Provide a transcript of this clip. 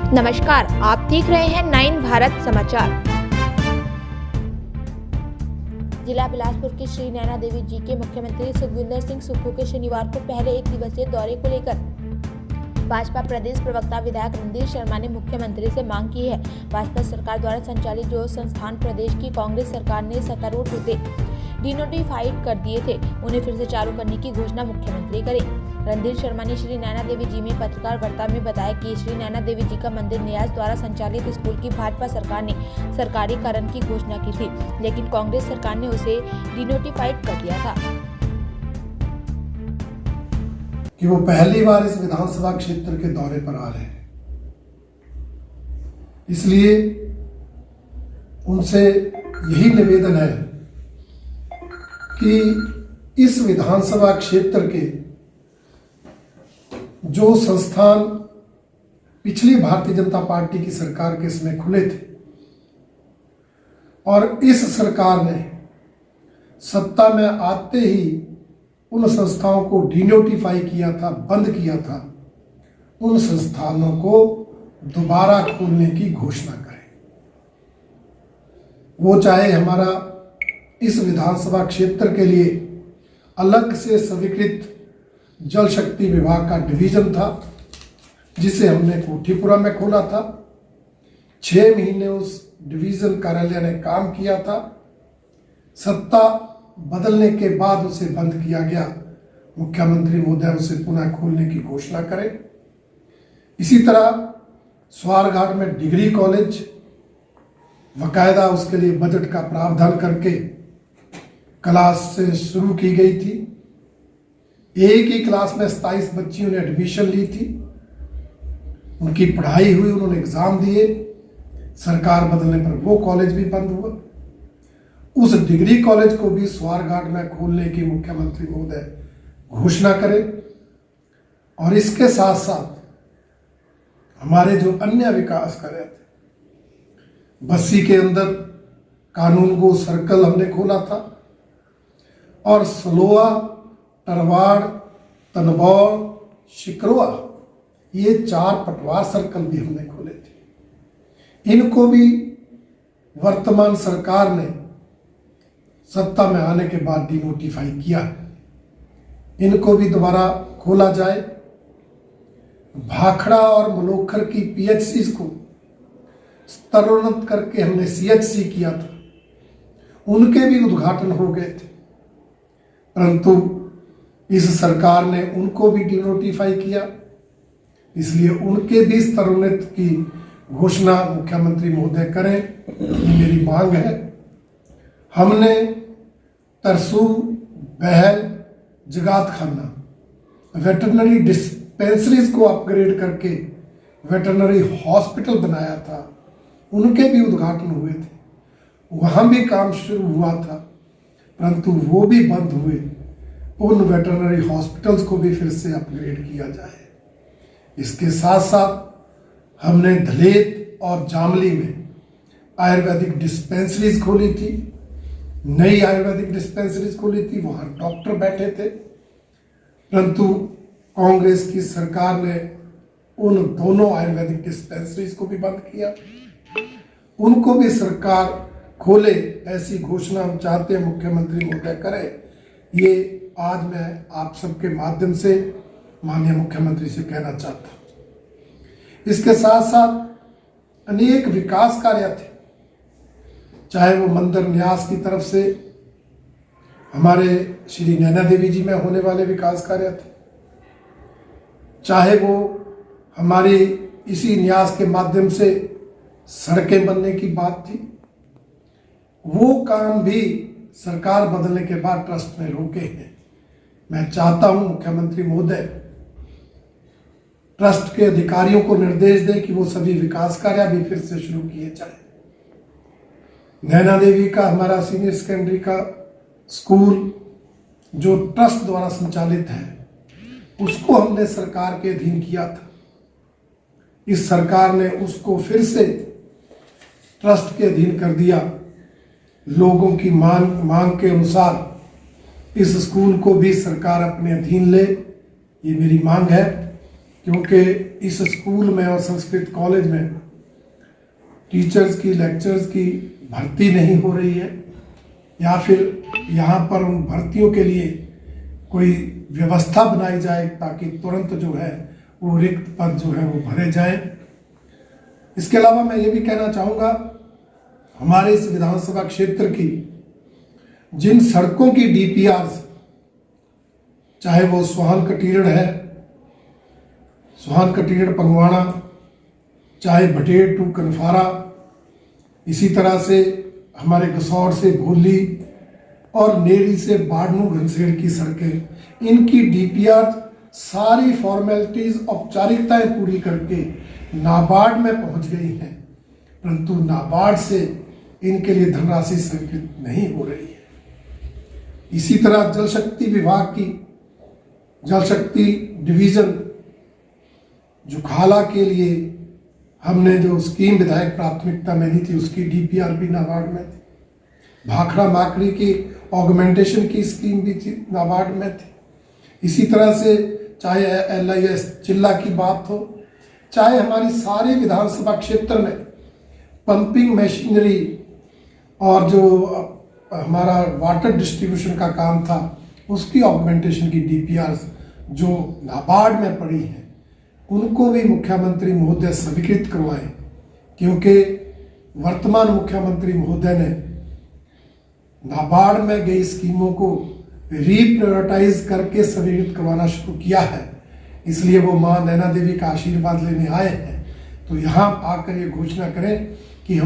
नमस्कार, आप देख रहे हैं 9 भारत समाचार। जिला बिलासपुर के श्री नैना देवी जी के मुख्यमंत्री सुखविंदर सिंह सुक्खू के शनिवार को पहले एक दिवसीय दौरे को लेकर भाजपा प्रदेश प्रवक्ता विधायक रणधीर शर्मा ने मुख्यमंत्री से मांग की है। भाजपा सरकार द्वारा संचालित जो संस्थान प्रदेश की कांग्रेस सरकार ने सत्तारूढ़ होते डिनोटिफाइड कर दिए थे, उन्हें फिर से चालू करने की घोषणा मुख्यमंत्री करें। रणधीर शर्मा ने श्री नैना देवी जी में पत्रकार वार्ता में बताया कि श्री नैना देवी जी का मंदिर न्यास द्वारा संचालित स्कूल की भाजपा सरकार ने सरकारीकरण की घोषणा की थी, लेकिन कांग्रेस सरकार ने उसे डिनोटिफाइड कर दिया था। कि वो पहली बार इस विधानसभा क्षेत्र के दौरे पर आ रहे हैं, इसलिए उनसे यही निवेदन है कि इस विधानसभा क्षेत्र के जो संस्थान पिछली भारतीय जनता पार्टी की सरकार के समय खुले थे और इस सरकार ने सत्ता में आते ही उन संस्थाओं को डिनोटिफाई किया था, बंद किया था, उन संस्थानों को दोबारा खोलने की घोषणा करें। वो चाहे हमारा इस विधानसभा क्षेत्र के लिए अलग से स्वीकृत जल शक्ति विभाग का डिवीजन था, जिसे हमने कोठीपुरा में खोला था। 6 महीने उस डिवीजन कार्यालय ने काम किया था। सत्ता बदलने के बाद उसे बंद किया गया। मुख्यमंत्री महोदय उसे पुनः खोलने की घोषणा करें। इसी तरह स्वारघाट में डिग्री कॉलेज बाकायदा उसके लिए बजट का प्रावधान करके क्लास से शुरू की गई थी। एक ही क्लास में 27 बच्चियों ने एडमिशन ली थी, उनकी पढ़ाई हुई, उन्होंने एग्जाम दिए। सरकार बदलने पर वो कॉलेज भी बंद हुआ। उस डिग्री कॉलेज को भी स्वारघाट में खोलने की मुख्यमंत्री महोदय घोषणा करें। और इसके साथ साथ हमारे जो अन्य विकास कार्य थे, बस्सी के अंदर कानून गो सर्कल हमने खोला था और सलोआ, टरवाड़, तनबौर, शिकरवा, ये 4 पटवार सर्कल भी हमने खोले थे। इनको भी वर्तमान सरकार ने सत्ता में आने के बाद डिनोटिफाई किया। इनको भी दोबारा खोला जाए। भाखड़ा और मलोखर की पीएचसी को स्तरोन्नत करके हमने सीएचसी किया था, उनके भी उद्घाटन हो गए थे, परंतु इस सरकार ने उनको भी डिनोटिफाई किया। इसलिए उनके भी स्तरोन्नत की घोषणा मुख्यमंत्री महोदय करें, ये मेरी मांग है। हमने तरसू, बहल, जगात खाना, वेटरनरी डिस्पेंसरीज को अपग्रेड करके वेटरनरी हॉस्पिटल बनाया था, उनके भी उद्घाटन हुए थे। वहाँ भी काम शुरू हुआ था, परंतु वो भी बंद हुए। उन वेटरनरी हॉस्पिटल्स को भी फिर से अपग्रेड किया जाए। इसके साथ साथ हमने धलेत और जामली में आयुर्वेदिक डिस्पेंसरीज खोली थी, नई आयुर्वेदिक डिस्पेंसरीज खोली थी, वहाँ डॉक्टर बैठे थे, परंतु कांग्रेस की सरकार ने उन दोनों आयुर्वेदिक डिस्पेंसरीज को भी बंद किया। उनको भी सरकार खोले, ऐसी घोषणा हम चाहते हैं मुख्यमंत्री महोदय करें। ये आज मैं आप सबके माध्यम से माननीय मुख्यमंत्री से कहना चाहता हूँ। इसके साथ साथ अनेक विकास कार्य थे, चाहे वो मंदिर न्यास की तरफ से हमारे श्री नैना देवी जी में होने वाले विकास कार्य थे, चाहे वो हमारी इसी न्यास के माध्यम से सड़कें बनने की बात थी। वो काम भी सरकार बदलने के बाद ट्रस्ट ने रोके हैं। मैं चाहता हूं मुख्यमंत्री महोदय ट्रस्ट के अधिकारियों को निर्देश दें कि वो सभी विकास कार्य भी फिर से शुरू किए जाए। नैना देवी का हमारा सीनियर सेकेंडरी का स्कूल जो ट्रस्ट द्वारा संचालित है, उसको हमने सरकार के अधीन किया था। इस सरकार ने उसको फिर से ट्रस्ट के अधीन कर दिया। लोगों की मांग के अनुसार इस स्कूल को भी सरकार अपने अधीन ले, ये मेरी मांग है। क्योंकि इस स्कूल में और संस्कृत कॉलेज में टीचर्स की, लेक्चरर्स की भर्ती नहीं हो रही है, या फिर यहाँ पर उन भर्तियों के लिए कोई व्यवस्था बनाई जाए ताकि तुरंत जो है वो रिक्त पद जो है वो भरे जाएं। इसके अलावा मैं ये भी कहना चाहूँगा, हमारे इस विधानसभा क्षेत्र की जिन सड़कों की डीपीआर, चाहे वो सोहान कटीरड़ है, सोहान कटीरड़ पंगवाड़ा, चाहे भटेर टू कनफारा, इसी तरह से हमारे गसौर से भोली और नेरी से बाड़नू घनसेड़ की सड़कें, इनकी डीपीआर सारी फॉर्मेलिटीज, औपचारिकताएं पूरी करके नाबार्ड में पहुंच गई हैं, परंतु नाबार्ड से इनके लिए धनराशि स्वीकृत नहीं हो रही है। इसी तरह जल शक्ति विभाग की जल शक्ति डिवीजन जुखाला के लिए हमने जो स्कीम विधायक प्राथमिकता में दी थी, उसकी डीपीआर भी नाबार्ड में थी। भाखड़ा माकड़ी की ऑगमेंटेशन की स्कीम भी थी, नाबार्ड में थी। इसी तरह से चाहे LIS चिल्ला की बात हो, चाहे हमारी सारे विधानसभा क्षेत्र में पंपिंग मशीनरी और जो हमारा वाटर डिस्ट्रीब्यूशन का काम था, उसकी ऑगमेंटेशन की डीपीआर जो नाबार्ड में पड़ी हैं, उनको भी मुख्यमंत्री महोदय स्वीकृत करवाएं, क्योंकि वर्तमान मुख्यमंत्री महोदय ने नाबार्ड में गई स्कीमों को रीप्रायोरिटाइज करके स्वीकृत करवाना शुरू किया है। इसलिए वो मां नैना देवी का आशीर्वाद लेने आए हैं, तो यहाँ आकर ये घोषणा करें